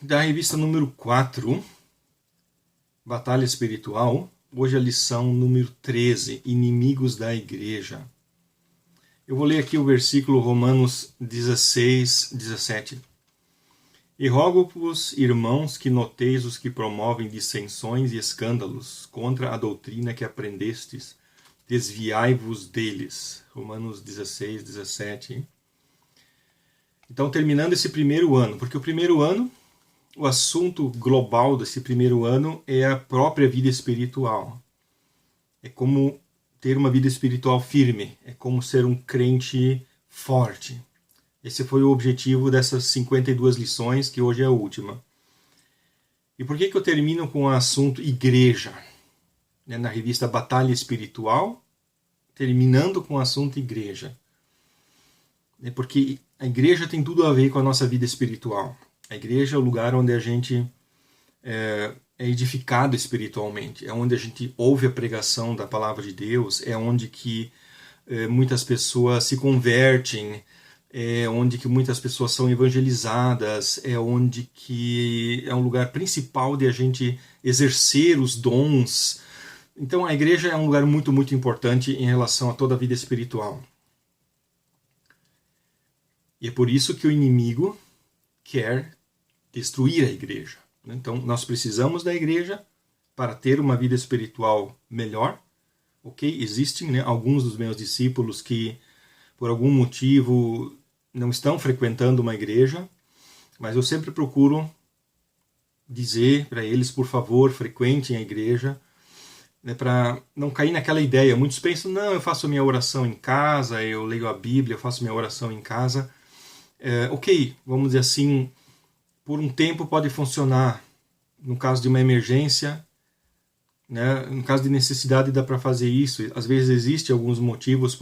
da revista número 4, Batalha Espiritual. Hoje a lição número 13, Inimigos da Igreja. Eu vou ler aqui o versículo Romanos 16, 17. E rogo-vos, irmãos, que noteis os que promovem dissensões e escândalos contra a doutrina que aprendestes. Desviai-vos deles. Romanos 16, 17. Então, terminando esse primeiro ano, porque o primeiro ano, o assunto global desse primeiro ano é a própria vida espiritual. É como ter uma vida espiritual firme, é como ser um crente forte. Esse foi o objetivo dessas 52 lições, que hoje é a última. E por que eu termino com o assunto igreja? Na revista Batalha Espiritual, terminando com o assunto igreja. Porque a igreja tem tudo a ver com a nossa vida espiritual. A igreja é o lugar onde a gente é edificado espiritualmente, é onde a gente ouve a pregação da palavra de Deus, é onde que muitas pessoas se convertem, é onde que muitas pessoas são evangelizadas, é onde que é um lugar principal de a gente exercer os dons. Então a igreja é um lugar muito, muito importante em relação a toda a vida espiritual. E é por isso que o inimigo quer destruir a igreja. Então, nós precisamos da igreja para ter uma vida espiritual melhor. Ok? Existem alguns dos meus discípulos que, por algum motivo, não estão frequentando uma igreja, mas eu sempre procuro dizer para eles, por favor, frequentem a igreja, para não cair naquela ideia. Muitos pensam, não, eu faço minha oração em casa, eu leio a Bíblia, eu faço minha oração em casa. Ok, vamos dizer assim, por um tempo pode funcionar. No caso de uma emergência, no caso de necessidade dá para fazer isso. Às vezes existem alguns motivos,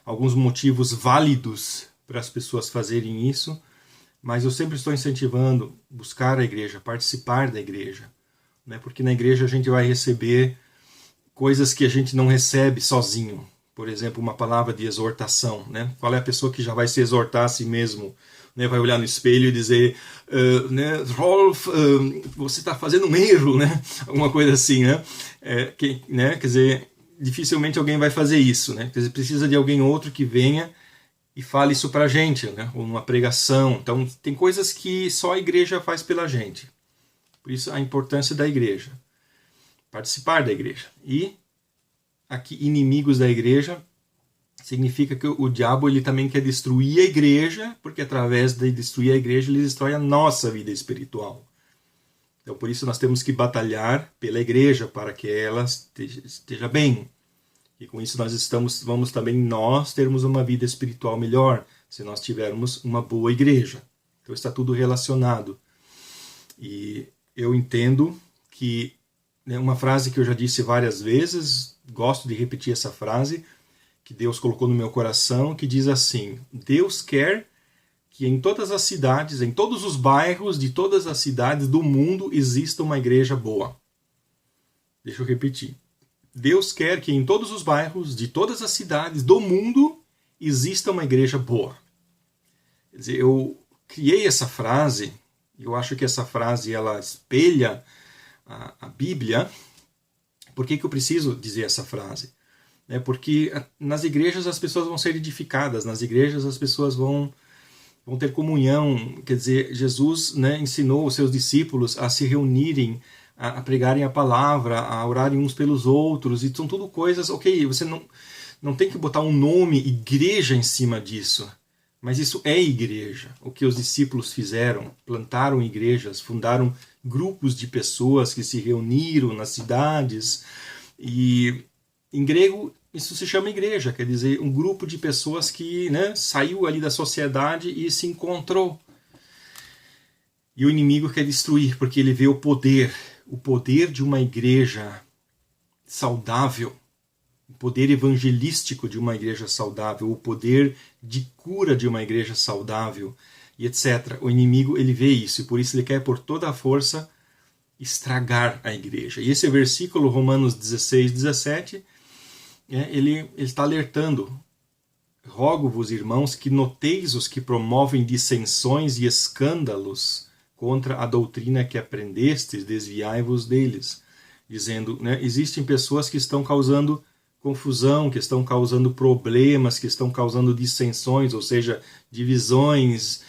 alguns motivos válidos para as pessoas fazerem isso, mas eu sempre estou incentivando buscar a igreja, participar da igreja, porque na igreja a gente vai receber coisas que a gente não recebe sozinho. Por exemplo, uma palavra de exortação. Qual é a pessoa que já vai se exortar a si mesmo? Vai olhar no espelho e dizer, Rolf, você está fazendo um erro, alguma coisa assim. Quer dizer, dificilmente alguém vai fazer isso. Quer dizer, precisa de alguém outro que venha e fale isso para a gente, ou numa pregação. Então, tem coisas que só a igreja faz pela gente. Por isso, a importância da igreja. Participar da igreja. E aqui, inimigos da igreja, significa que o diabo ele também quer destruir a igreja, porque através de destruir a igreja ele destrói a nossa vida espiritual. Então por isso nós temos que batalhar pela igreja para que ela esteja bem. E com isso vamos também nós termos uma vida espiritual melhor, se nós tivermos uma boa igreja. Então está tudo relacionado. E eu entendo que uma frase que eu já disse várias vezes, gosto de repetir essa frase, que Deus colocou no meu coração, que diz assim: Deus quer que em todas as cidades, em todos os bairros de todas as cidades do mundo exista uma igreja boa. Deixa eu repetir. Deus quer que em todos os bairros de todas as cidades do mundo exista uma igreja boa. Quer dizer, eu criei essa frase, eu acho que essa frase ela espelha a Bíblia. Por que eu preciso dizer essa frase? Porque nas igrejas as pessoas vão ser edificadas, nas igrejas as pessoas vão ter comunhão. Quer dizer, Jesus ensinou os seus discípulos a se reunirem, a pregarem a palavra, a orarem uns pelos outros, e são tudo coisas, ok, você não tem que botar um nome igreja em cima disso, mas isso é igreja. O que os discípulos fizeram, plantaram igrejas, fundaram grupos de pessoas que se reuniram nas cidades, e em grego isso se chama igreja, quer dizer, um grupo de pessoas que saiu ali da sociedade e se encontrou. E o inimigo quer destruir, porque ele vê o poder de uma igreja saudável, o poder evangelístico de uma igreja saudável, o poder de cura de uma igreja saudável, e etc. O inimigo ele vê isso, e por isso ele quer por toda a força estragar a igreja. E esse versículo, Romanos 16, 17, ele está alertando. Rogo-vos, irmãos, que noteis os que promovem dissensões e escândalos contra a doutrina que aprendestes, desviai-vos deles. Dizendo, né, existem pessoas que estão causando confusão, que estão causando problemas, que estão causando dissensões, ou seja, divisões,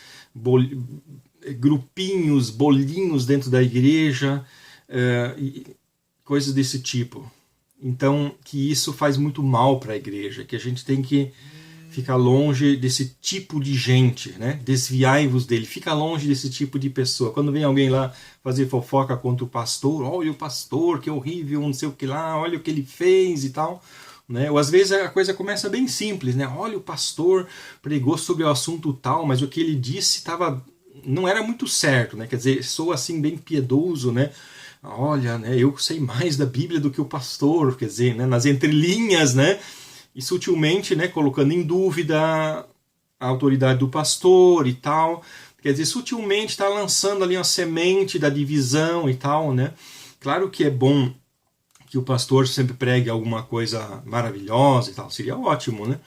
grupinhos, bolinhos dentro da igreja, coisas desse tipo. Então, que isso faz muito mal para a igreja, que a gente tem que ficar longe desse tipo de gente, né? Desviai-vos dele, fica longe desse tipo de pessoa. Quando vem alguém lá fazer fofoca contra o pastor, olha o pastor, que horrível, não sei o que lá, olha o que ele fez e tal, né? Ou às vezes a coisa começa bem simples, né? Olha, o pastor pregou sobre o assunto tal, mas o que ele disse não era muito certo, né? Quer dizer, sou assim bem piedoso, né? Olha, né, eu sei mais da Bíblia do que o pastor, quer dizer, né, nas entrelinhas, né? E sutilmente, né, colocando em dúvida a autoridade do pastor e tal. Quer dizer, sutilmente está lançando ali uma semente da divisão e tal, né? Claro que é bom que o pastor sempre pregue alguma coisa maravilhosa e tal, seria ótimo, né?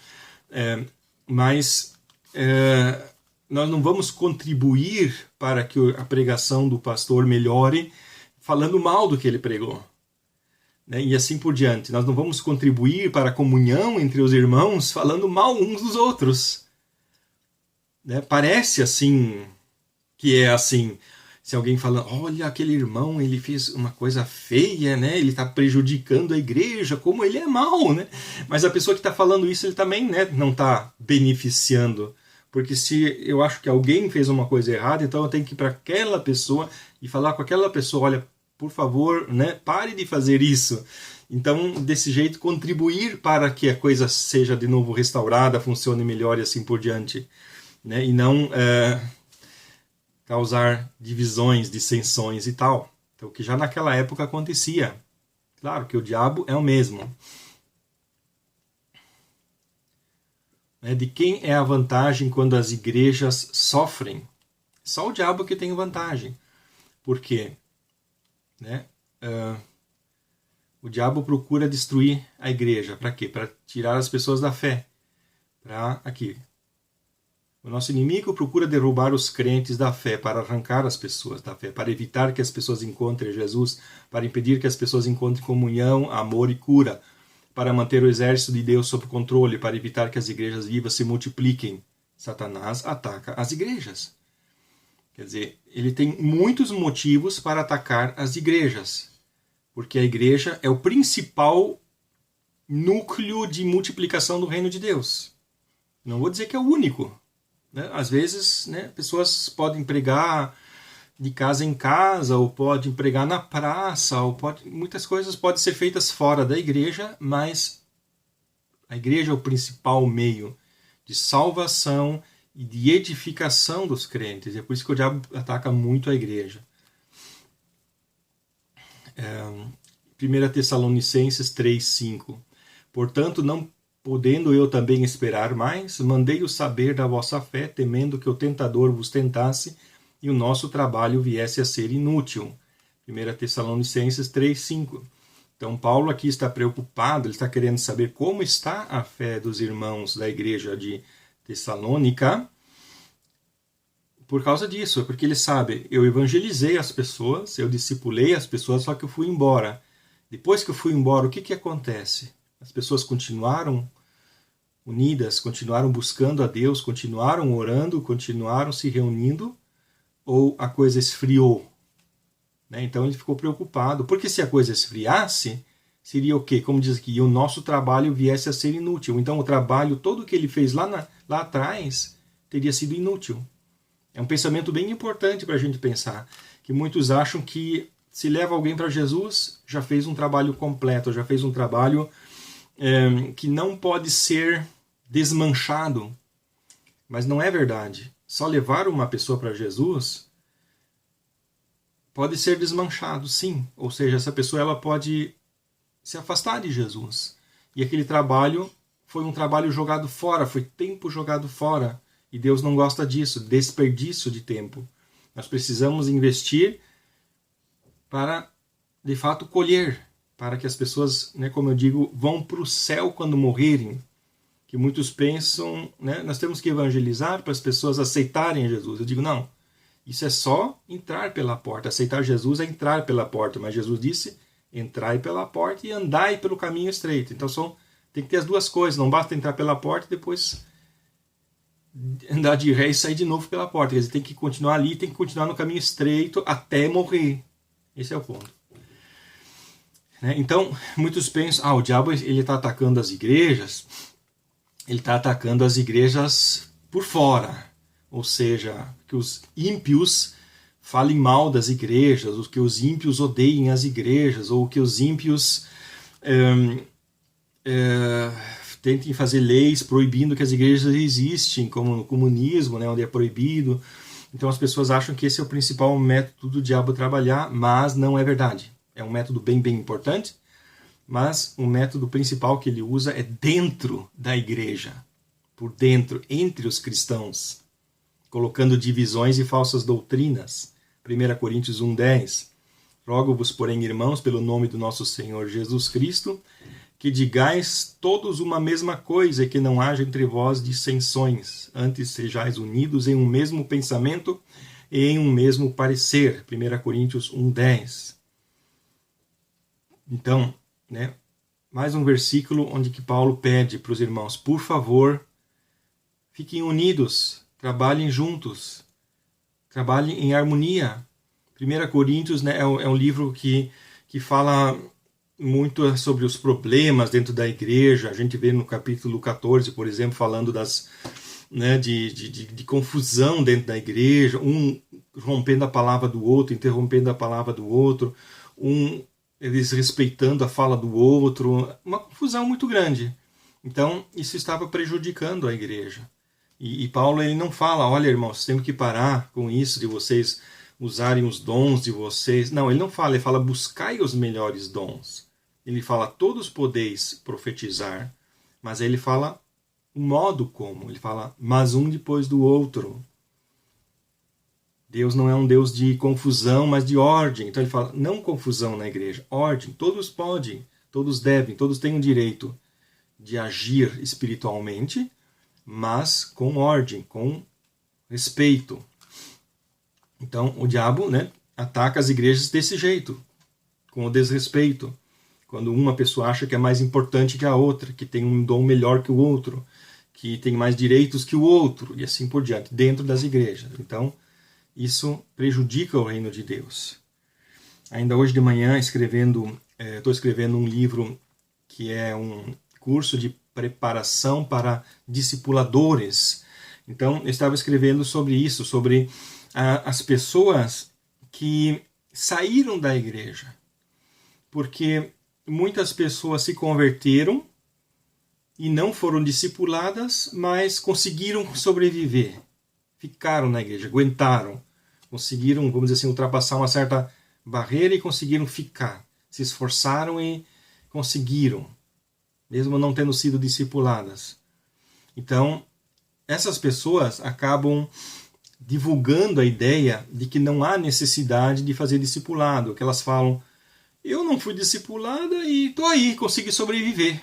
Mas nós não vamos contribuir para que a pregação do pastor melhore falando mal do que ele pregou. Né? E assim por diante. Nós não vamos contribuir para a comunhão entre os irmãos falando mal uns dos outros. Né? Parece assim, que é assim, se alguém fala, olha, aquele irmão, ele fez uma coisa feia, né? Ele está prejudicando a igreja, como ele é mau, né? Mas a pessoa que está falando isso, ele também, né, não está beneficiando. Porque se eu acho que alguém fez uma coisa errada, então eu tenho que ir para aquela pessoa e falar com aquela pessoa, olha, por favor, né, pare de fazer isso. Então, desse jeito, contribuir para que a coisa seja de novo restaurada, funcione melhor e assim por diante. Né? E não causar divisões, dissensões e tal. Então, que já naquela época acontecia. Claro que o diabo é o mesmo. De quem é a vantagem quando as igrejas sofrem? Só o diabo que tem vantagem. Por quê? Né? O diabo procura destruir a igreja. Para quê? Para tirar as pessoas da fé. O nosso inimigo procura derrubar os crentes da fé, para arrancar as pessoas da fé, para evitar que as pessoas encontrem Jesus, para impedir que as pessoas encontrem comunhão, amor e cura, para manter o exército de Deus sob controle, para evitar que as igrejas vivas se multipliquem. Satanás ataca as igrejas. Quer dizer, ele tem muitos motivos para atacar as igrejas, porque a igreja é o principal núcleo de multiplicação do reino de Deus. Não vou dizer que é o único. Né? Às vezes, né, pessoas podem pregar de casa em casa, ou podem pregar na praça, muitas coisas podem ser feitas fora da igreja, mas a igreja é o principal meio de salvação e de edificação dos crentes. E é por isso que o diabo ataca muito a igreja. 1 Tessalonicenses 3:5. Portanto, não podendo eu também esperar mais, mandei-o saber da vossa fé, temendo que o tentador vos tentasse e o nosso trabalho viesse a ser inútil. 1 Tessalonicenses 3:5. Então, Paulo aqui está preocupado, ele está querendo saber como está a fé dos irmãos da igreja de Tessalônica, por causa disso, porque ele sabe, eu evangelizei as pessoas, eu discipulei as pessoas, só que eu fui embora. Depois que eu fui embora, o que acontece? As pessoas continuaram unidas, continuaram buscando a Deus, continuaram orando, continuaram se reunindo, ou a coisa esfriou? Né? Então ele ficou preocupado, porque se a coisa esfriasse, seria o quê? Como diz aqui, o nosso trabalho viesse a ser inútil. Então o trabalho todo que ele fez lá atrás teria sido inútil. É um pensamento bem importante para a gente pensar, que muitos acham que se leva alguém para Jesus, já fez um trabalho completo, já fez um trabalho que não pode ser desmanchado. Mas não é verdade. Só levar uma pessoa para Jesus pode ser desmanchado, sim. Ou seja, essa pessoa ela pode se afastar de Jesus. E aquele trabalho foi um trabalho jogado fora, foi tempo jogado fora. E Deus não gosta disso, desperdício de tempo. Nós precisamos investir para, de fato, colher, para que as pessoas, né, como eu digo, vão para o céu quando morrerem. Que muitos pensam, né, nós temos que evangelizar para as pessoas aceitarem Jesus. Eu digo, não, Isso é só entrar pela porta. Aceitar Jesus é entrar pela porta. Mas Jesus disse, entrai pela porta e andai pelo caminho estreito. Então tem que ter as duas coisas. Não basta entrar pela porta e depois andar de ré e sair de novo pela porta. Quer dizer, tem que continuar ali, tem que continuar no caminho estreito até morrer. Esse é o ponto. Então, muitos pensam, o diabo ele está atacando as igrejas. Ele está atacando as igrejas por fora. Ou seja, que os ímpios falem mal das igrejas, ou que os ímpios odeiem as igrejas, ou que os ímpios tentem fazer leis proibindo que as igrejas existem, como no comunismo, né, onde é proibido. Então as pessoas acham que esse é o principal método do diabo trabalhar, mas não é verdade. É um método bem importante, mas o método principal que ele usa é dentro da igreja, por dentro, entre os cristãos, colocando divisões e falsas doutrinas. 1 Coríntios 1:10. Rogo-vos, porém, irmãos, pelo nome do nosso Senhor Jesus Cristo, que digais todos uma mesma coisa e que não haja entre vós dissensões. Antes sejais unidos em um mesmo pensamento e em um mesmo parecer. 1 Coríntios 1:10. Então, mais um versículo onde que Paulo pede para os irmãos, por favor, fiquem unidos, trabalhem juntos, trabalhem em harmonia. 1 Coríntios é um livro que fala muito sobre os problemas dentro da igreja. A gente vê no capítulo 14, por exemplo, falando de confusão dentro da igreja, um rompendo a palavra do outro, interrompendo a palavra do outro, eles respeitando a fala do outro, uma confusão muito grande. Então, isso estava prejudicando a igreja. E Paulo ele não fala, olha irmãos, temos que parar com isso de vocês usarem os dons de vocês. Não, ele não fala, ele fala, buscai os melhores dons. Ele fala, todos podeis profetizar, mas aí ele fala o modo como. Ele fala, mas um depois do outro. Deus não é um Deus de confusão, mas de ordem. Então ele fala, não confusão na igreja, ordem. Todos podem, todos devem, todos têm o direito de agir espiritualmente, mas com ordem, com respeito. Então o diabo ataca as igrejas desse jeito, com o desrespeito. Quando uma pessoa acha que é mais importante que a outra, que tem um dom melhor que o outro, que tem mais direitos que o outro, e assim por diante, dentro das igrejas. Então, isso prejudica o reino de Deus. Ainda hoje de manhã, estou escrevendo um livro que é um curso de preparação para discipuladores. Então, eu estava escrevendo sobre isso, sobre as pessoas que saíram da igreja. Porque muitas pessoas se converteram e não foram discipuladas, mas conseguiram sobreviver. Ficaram na igreja, aguentaram. Conseguiram, vamos dizer assim, ultrapassar uma certa barreira e conseguiram ficar. Se esforçaram e conseguiram, mesmo não tendo sido discipuladas. Então, essas pessoas acabam divulgando a ideia de que não há necessidade de fazer discipulado, que elas falam, eu não fui discipulada e estou aí, consegui sobreviver.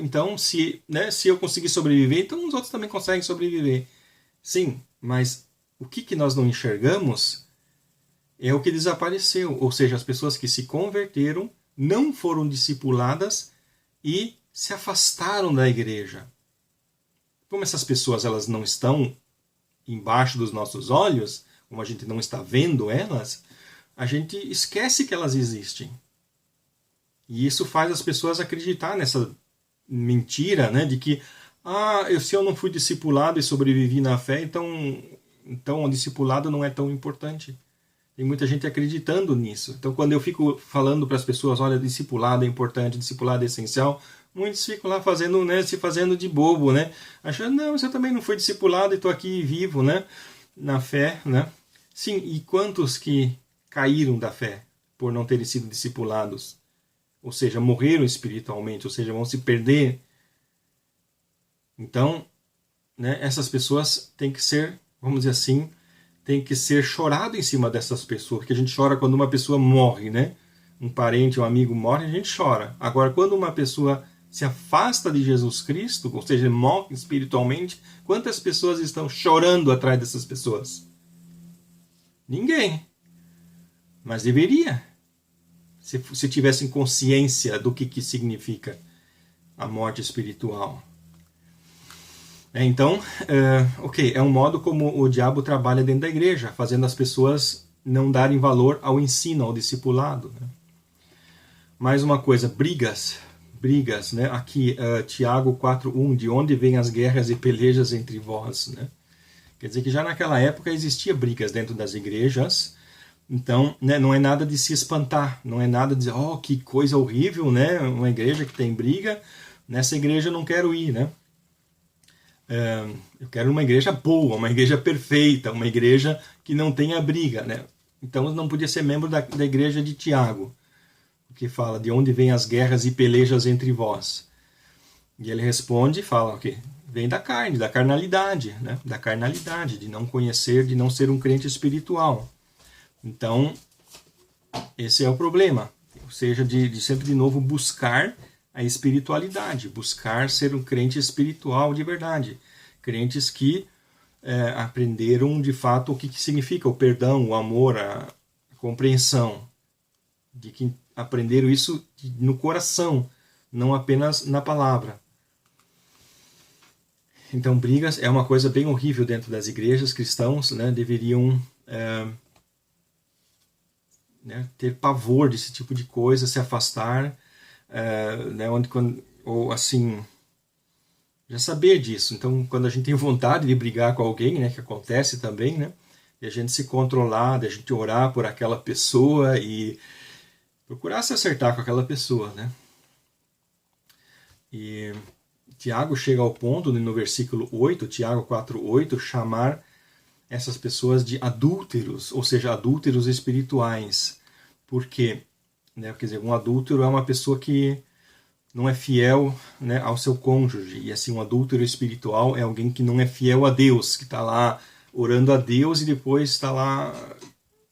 Então, se eu conseguir sobreviver, então os outros também conseguem sobreviver. Sim, mas o que nós não enxergamos é o que desapareceu. Ou seja, as pessoas que se converteram, não foram discipuladas e se afastaram da igreja. Como essas pessoas elas não estão embaixo dos nossos olhos, como a gente não está vendo elas, a gente esquece que elas existem. E isso faz as pessoas acreditar nessa mentira, de que se eu não fui discipulado e sobrevivi na fé, então o discipulado não é tão importante. Tem muita gente acreditando nisso. Então quando eu fico falando para as pessoas, olha, discipulado é importante, discipulado é essencial, muitos ficam lá fazendo, se fazendo de bobo, achando, não, eu também não fui discipulado e estou aqui vivo, na fé, Sim, e quantos que caíram da fé por não terem sido discipulados? Ou seja, morreram espiritualmente, ou seja, vão se perder. Então, essas pessoas têm que ser, vamos dizer assim, tem que ser chorado em cima dessas pessoas, porque a gente chora quando uma pessoa morre, Um parente, um amigo morre, a gente chora. Agora, quando uma pessoa se afasta de Jesus Cristo, ou seja, morre espiritualmente, quantas pessoas estão chorando atrás dessas pessoas? Ninguém. Mas deveria. Se tivessem consciência do que significa a morte espiritual. Então, ok, é um modo como o diabo trabalha dentro da igreja, fazendo as pessoas não darem valor ao ensino, ao discipulado. Né? Mais uma coisa, brigas, né? Aqui, Tiago 4:1, de onde vêm as guerras e pelejas entre vós, né? Quer dizer que já naquela época existia brigas dentro das igrejas, então, né, não é nada de se espantar, não é nada de dizer, oh, que coisa horrível, né? Uma igreja que tem briga, nessa igreja eu não quero ir, né? Eu quero uma igreja boa, uma igreja perfeita, uma igreja que não tenha briga, né? Então não podia ser membro da igreja de Tiago, que fala de onde vêm as guerras e pelejas entre vós. E ele responde e fala o quê? Vem da carne, da carnalidade, né? Da carnalidade, de não conhecer, de não ser um crente espiritual. Então, esse é o problema. Ou seja, de sempre de novo buscar a espiritualidade, buscar ser um crente espiritual de verdade. Crentes que aprenderam de fato o que significa o perdão, o amor, a compreensão. De que aprenderam isso no coração, não apenas na palavra. Então, brigas é uma coisa bem horrível dentro das igrejas. Cristãos, né, deveriam ter pavor desse tipo de coisa, se afastar, né, ou assim, já saber disso. Então, quando a gente tem vontade de brigar com alguém, né, que acontece também, né, e a gente se controlar, de a gente orar por aquela pessoa e procurar se acertar com aquela pessoa, né? E Tiago chega ao ponto, no versículo 8, Tiago 4:8, chamar essas pessoas de adúlteros, ou seja, adúlteros espirituais. Por quê? Né? Quer dizer, um adúltero é uma pessoa que não é fiel, né, ao seu cônjuge. E assim, um adúltero espiritual é alguém que não é fiel a Deus, que está lá orando a Deus e depois está lá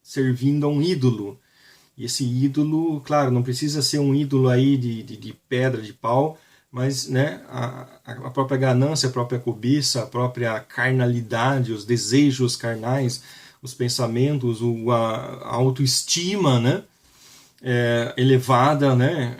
servindo a um ídolo. E esse ídolo, claro, não precisa ser um ídolo aí de pedra, de pau, mas né, a própria ganância, a própria cobiça, a própria carnalidade, os desejos carnais, os pensamentos, a autoestima, né, elevada, né,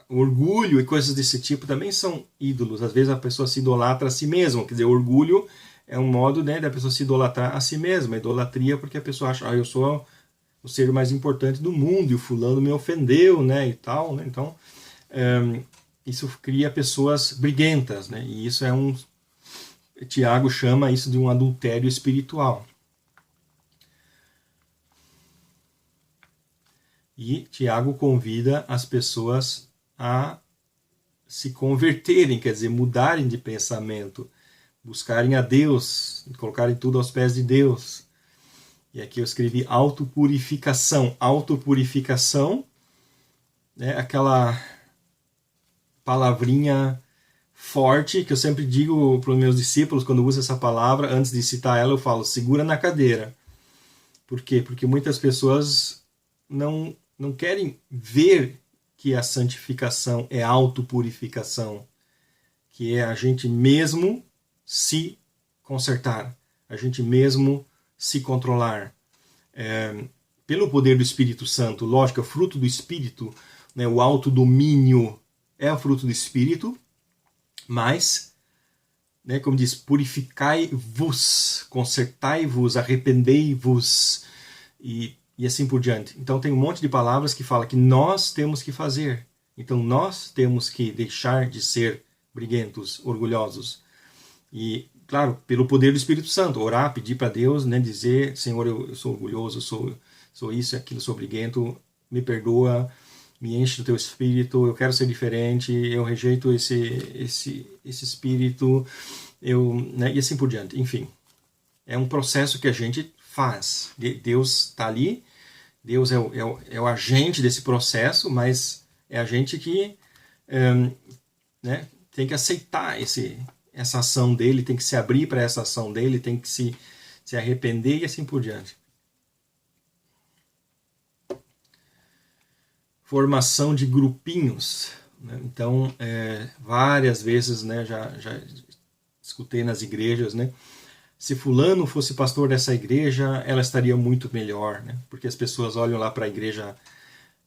o orgulho e coisas desse tipo também são ídolos. Às vezes a pessoa se idolatra a si mesma, quer dizer, orgulho é um modo, né, da pessoa se idolatrar a si mesma, idolatria porque a pessoa acha, eu sou o ser mais importante do mundo e o fulano me ofendeu, né, e tal, né? Então isso cria pessoas briguentas, né? E isso Tiago chama isso de um adultério espiritual. E Tiago convida as pessoas a se converterem, quer dizer, mudarem de pensamento, buscarem a Deus, colocarem tudo aos pés de Deus. E aqui eu escrevi autopurificação. Autopurificação é aquela palavrinha forte que eu sempre digo para os meus discípulos quando uso essa palavra, antes de citar ela eu falo, segura na cadeira. Por quê? Porque muitas pessoas não querem ver que a santificação é autopurificação, que é a gente mesmo se consertar, a gente mesmo se controlar. Pelo poder do Espírito Santo, lógico, é o fruto do Espírito, né, o autodomínio é o fruto do Espírito, mas, né, como diz, purificai-vos, consertai-vos, arrependei-vos e assim por diante. Então tem um monte de palavras que fala que nós temos que fazer. Então nós temos que deixar de ser briguentos, orgulhosos. E, claro, pelo poder do Espírito Santo, orar, pedir para Deus, né, dizer, Senhor, eu sou orgulhoso, sou isso e aquilo, sou briguento, me perdoa, me enche do teu espírito, eu quero ser diferente, eu rejeito esse espírito, né, e assim por diante. Enfim, é um processo que a gente faz. Deus está ali, Deus é o agente desse processo, mas é a gente que né, tem que aceitar essa ação dele, tem que se abrir para essa ação dele, tem que se arrepender e assim por diante. Formação de grupinhos. Né? Então, várias vezes, né, já escutei nas igrejas, né, se fulano fosse pastor dessa igreja, ela estaria muito melhor, né? Porque as pessoas olham lá para a igreja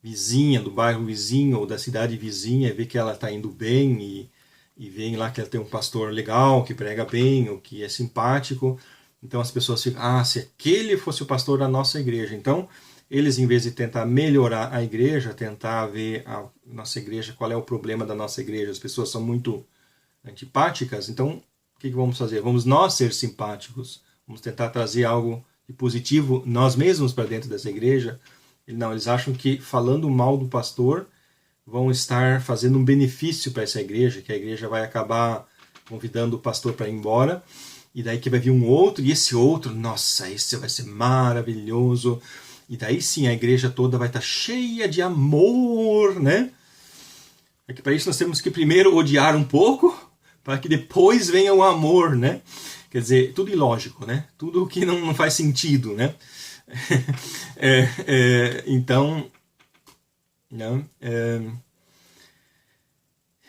vizinha, do bairro vizinho ou da cidade vizinha, e vê que ela está indo bem e veem lá que ela tem um pastor legal, que prega bem, ou que é simpático. Então as pessoas ficam, se aquele fosse o pastor da nossa igreja. Então eles, em vez de tentar melhorar a igreja, tentar ver a nossa igreja, qual é o problema da nossa igreja, as pessoas são muito antipáticas, então o que vamos fazer? Vamos nós ser simpáticos, vamos tentar trazer algo de positivo nós mesmos para dentro dessa igreja. Não, eles acham que falando mal do pastor vão estar fazendo um benefício para essa igreja, que a igreja vai acabar convidando o pastor para ir embora, e daí que vai vir um outro, e esse outro, nossa, esse vai ser maravilhoso, e daí sim a igreja toda vai estar cheia de amor, né? É que para isso nós temos que primeiro odiar um pouco, para que depois venha o amor, né? Quer dizer, tudo ilógico, né? Tudo que não faz sentido, né? Então, né?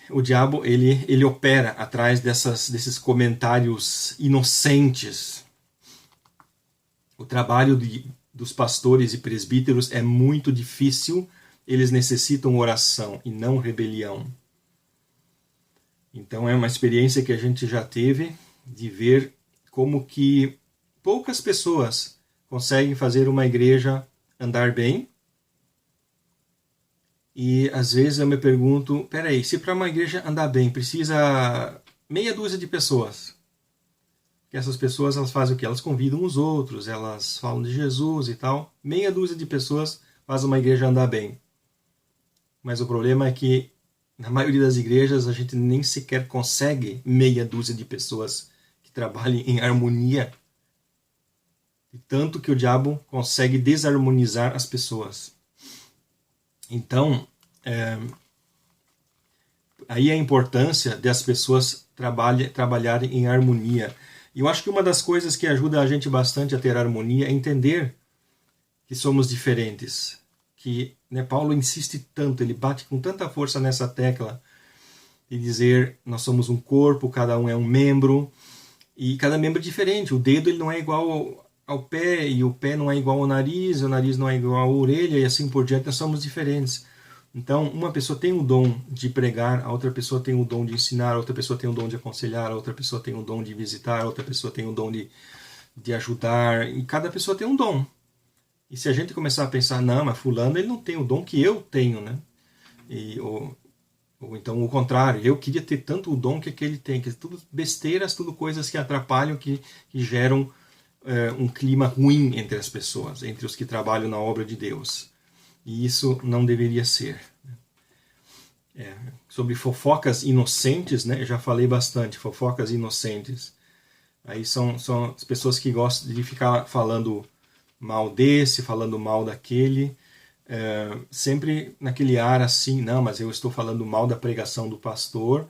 O diabo ele opera atrás desses comentários inocentes. O trabalho dos pastores e presbíteros é muito difícil. Eles necessitam oração e não rebelião. Então é uma experiência que a gente já teve de ver como que poucas pessoas conseguem fazer uma igreja andar bem. E às vezes eu me pergunto, peraí, se para uma igreja andar bem precisa meia dúzia de pessoas, que essas pessoas elas fazem o quê? Elas convidam os outros, elas falam de Jesus e tal, meia dúzia de pessoas faz uma igreja andar bem. Mas o problema é que na maioria das igrejas a gente nem sequer consegue meia dúzia de pessoas que trabalhem em harmonia. E tanto que o diabo consegue desarmonizar as pessoas. Então, aí a importância das pessoas trabalharem em harmonia. E eu acho que uma das coisas que ajuda a gente bastante a ter harmonia é entender que somos diferentes. Que Paulo insiste tanto, ele bate com tanta força nessa tecla de dizer nós somos um corpo, cada um é um membro, e cada membro é diferente. O dedo ele não é igual ao pé, e o pé não é igual ao nariz, o nariz não é igual à orelha, e assim por diante, nós somos diferentes. Então, uma pessoa tem o dom de pregar, a outra pessoa tem o dom de ensinar, a outra pessoa tem o dom de aconselhar, a outra pessoa tem o dom de visitar, a outra pessoa tem o dom de ajudar, e cada pessoa tem um dom. E se a gente começar a pensar, não, mas fulano ele não tem o dom que eu tenho, né? Ou então o contrário, eu queria ter tanto o dom que aquele tem, que tudo besteiras, tudo coisas que atrapalham, que geram um clima ruim entre as pessoas, entre os que trabalham na obra de Deus. E isso não deveria ser. Sobre fofocas inocentes, né? Eu já falei bastante, fofocas inocentes. Aí são as pessoas que gostam de ficar falando mal desse, falando mal daquele, sempre naquele ar assim, não, mas eu estou falando mal da pregação do pastor,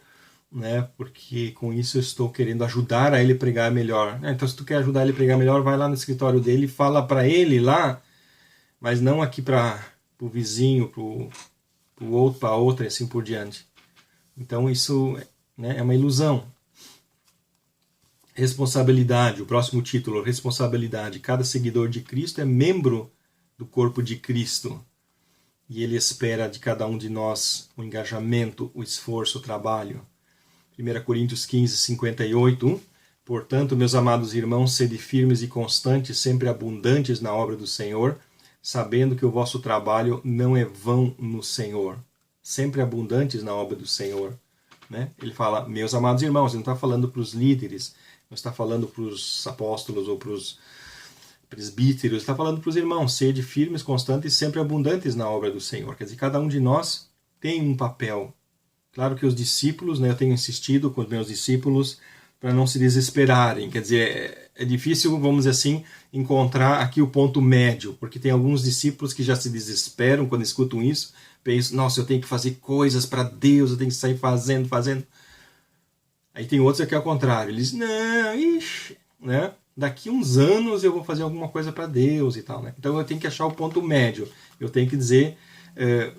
né, porque com isso eu estou querendo ajudar a ele pregar melhor. Então se tu quer ajudar ele a pregar melhor, vai lá no escritório dele e fala para ele lá, mas não aqui para o vizinho, para o outro, para a outra e assim por diante. Então isso, né, é uma ilusão. Responsabilidade, o próximo título, responsabilidade. Cada seguidor de Cristo é membro do corpo de Cristo. E ele espera de cada um de nós o engajamento, o esforço, o trabalho. 1 Coríntios 15, 58. Portanto, meus amados irmãos, sede firmes e constantes, sempre abundantes na obra do Senhor, sabendo que o vosso trabalho não é vão no Senhor. Sempre abundantes na obra do Senhor. Né? Ele fala, meus amados irmãos, ele não está falando para os líderes, não está falando para os apóstolos ou para os presbíteros, está falando para os irmãos, sede firmes, constantes e sempre abundantes na obra do Senhor. Quer dizer, cada um de nós tem um papel. Claro que os discípulos, né, eu tenho insistido com os meus discípulos para não se desesperarem. Quer dizer, é difícil, vamos dizer assim, encontrar aqui o ponto médio, porque tem alguns discípulos que já se desesperam quando escutam isso, pensam, nossa, eu tenho que fazer coisas para Deus, eu tenho que sair fazendo. Aí tem outros que é o contrário, eles não, né? Daqui uns anos eu vou fazer alguma coisa para Deus e tal, né? Então eu tenho que achar o ponto médio. Eu tenho que dizer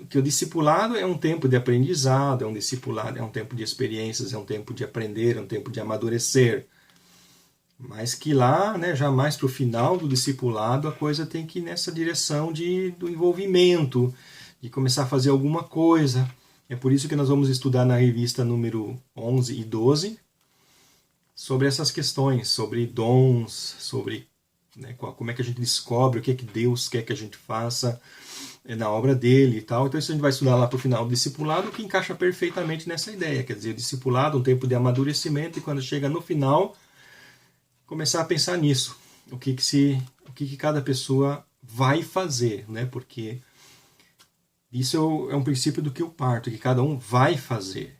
que o discipulado é um tempo de aprendizado, é um tempo de experiências, é um tempo de aprender, é um tempo de amadurecer. Mas que lá, né, já mais para o final do discipulado, a coisa tem que ir nessa direção do envolvimento, de começar a fazer alguma coisa. É por isso que nós vamos estudar na revista número 11 e 12 sobre essas questões, sobre dons, sobre, né, como é que a gente descobre o que é que Deus quer que a gente faça na obra dele e tal. Então isso a gente vai estudar lá para o final do discipulado, que encaixa perfeitamente nessa ideia. Quer dizer, discipulado, um tempo de amadurecimento, e quando chega no final, começar a pensar nisso. O que cada pessoa vai fazer, né? Porque isso é um princípio do que eu parto, que cada um vai fazer.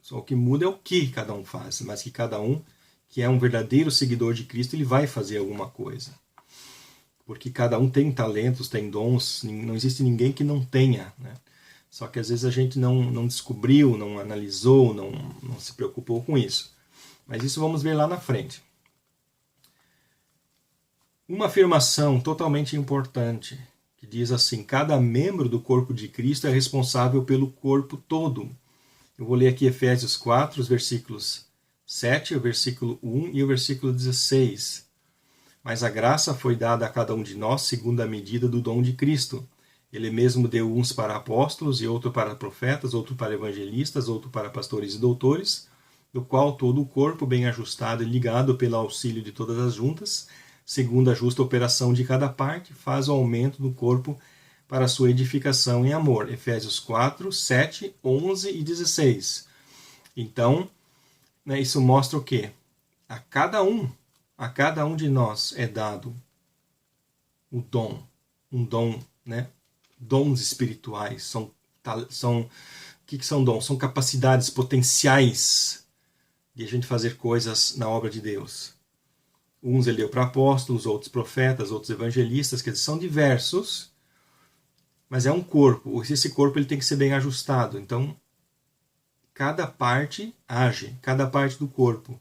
Só o que muda é o que cada um faz, mas que cada um, que é um verdadeiro seguidor de Cristo, ele vai fazer alguma coisa. Porque cada um tem talentos, tem dons, não existe ninguém que não tenha, né? Só que às vezes a gente não descobriu, não analisou, não se preocupou com isso. Mas isso vamos ver lá na frente. Uma afirmação totalmente importante, que diz assim: cada membro do corpo de Cristo é responsável pelo corpo todo. Eu vou ler aqui Efésios 4, os versículos 7, o versículo 1 e o versículo 16. Mas a graça foi dada a cada um de nós segundo a medida do dom de Cristo. Ele mesmo deu uns para apóstolos, e outro para profetas, outro para evangelistas, outro para pastores e doutores, do qual todo o corpo, bem ajustado e ligado pelo auxílio de todas as juntas, segundo a justa operação de cada parte, faz o aumento do corpo para a sua edificação em amor. Efésios 4, 7, 11 e 16. Então, né, isso mostra o quê? A cada um de nós é dado um dom, né? Dons espirituais, o que são dons? São capacidades potenciais de a gente fazer coisas na obra de Deus. Uns ele deu para apóstolos, outros profetas, outros evangelistas, que são diversos, mas é um corpo. Esse corpo ele tem que ser bem ajustado. Então, cada parte age, cada parte do corpo.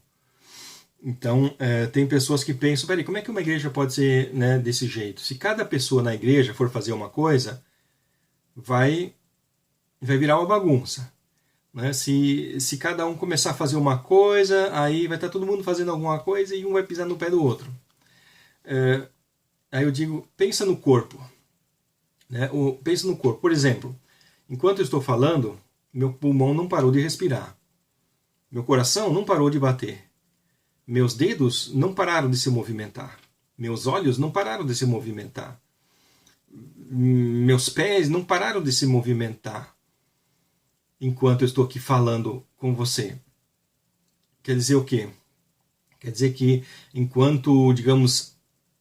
Então, tem pessoas que pensam, peraí, como é que uma igreja pode ser, né, desse jeito? Se cada pessoa na igreja for fazer uma coisa, vai virar uma bagunça. Né? Se cada um começar a fazer uma coisa, aí vai estar todo mundo fazendo alguma coisa e um vai pisar no pé do outro. Aí eu digo, pensa no corpo. Né? Pensa no corpo. Por exemplo, enquanto eu estou falando, meu pulmão não parou de respirar. Meu coração não parou de bater. Meus dedos não pararam de se movimentar. Meus olhos não pararam de se movimentar. Meus pés não pararam de se movimentar enquanto eu estou aqui falando com você. Quer dizer o quê? Quer dizer que enquanto, digamos,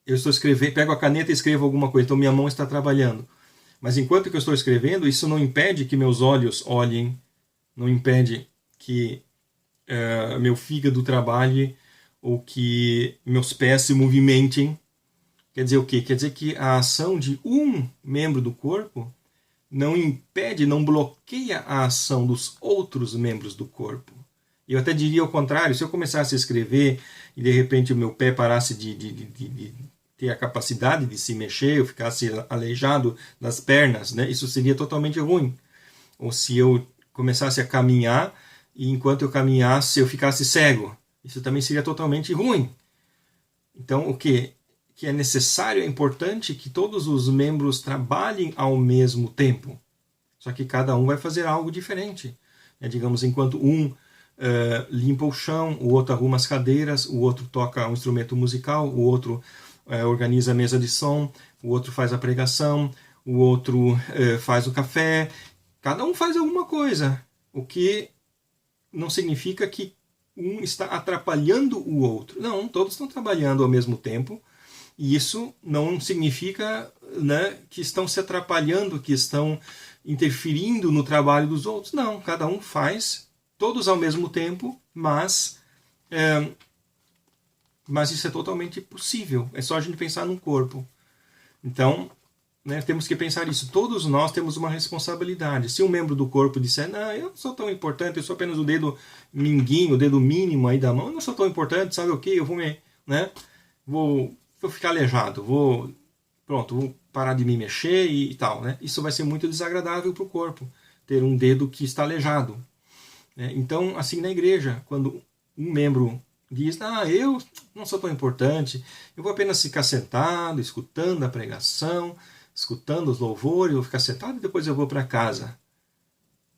eu estou escrevendo, pego a caneta e escrevo alguma coisa, então minha mão está trabalhando. Mas enquanto que eu estou escrevendo, isso não impede que meus olhos olhem, não impede que meu fígado trabalhe ou que meus pés se movimentem. Quer dizer o quê? Quer dizer que a ação de um membro do corpo não impede, não bloqueia a ação dos outros membros do corpo. Eu até diria o contrário, se eu começasse a escrever e de repente o meu pé parasse de ter a capacidade de se mexer, eu ficasse aleijado das pernas, né? Isso seria totalmente ruim. Ou se eu começasse a caminhar e enquanto eu caminhasse eu ficasse cego, isso também seria totalmente ruim. Então o que é necessário, é importante que todos os membros trabalhem ao mesmo tempo. Só que cada um vai fazer algo diferente. Digamos, enquanto um limpa o chão, o outro arruma as cadeiras, o outro toca um instrumento musical, o outro organiza a mesa de som, o outro faz a pregação, o outro faz o café. Cada um faz alguma coisa. O que não significa que um está atrapalhando o outro. Não, todos estão trabalhando ao mesmo tempo. E isso não significa, né, que estão se atrapalhando, que estão interferindo no trabalho dos outros. Não, cada um faz, todos ao mesmo tempo, mas isso é totalmente possível. É só a gente pensar num corpo. Então, né, temos que pensar isso. Todos nós temos uma responsabilidade. Se um membro do corpo disser, não, eu não sou tão importante, eu sou apenas o dedo minguinho, o dedo mínimo aí da mão, eu não sou tão importante, sabe o quê? Eu vou ficar aleijado, vou parar de me mexer e tal. Né? Isso vai ser muito desagradável para o corpo, ter um dedo que está aleijado. Né? Então, assim na igreja, quando um membro diz, eu não sou tão importante, eu vou apenas ficar sentado, escutando a pregação, escutando os louvores, eu vou ficar sentado e depois eu vou para casa.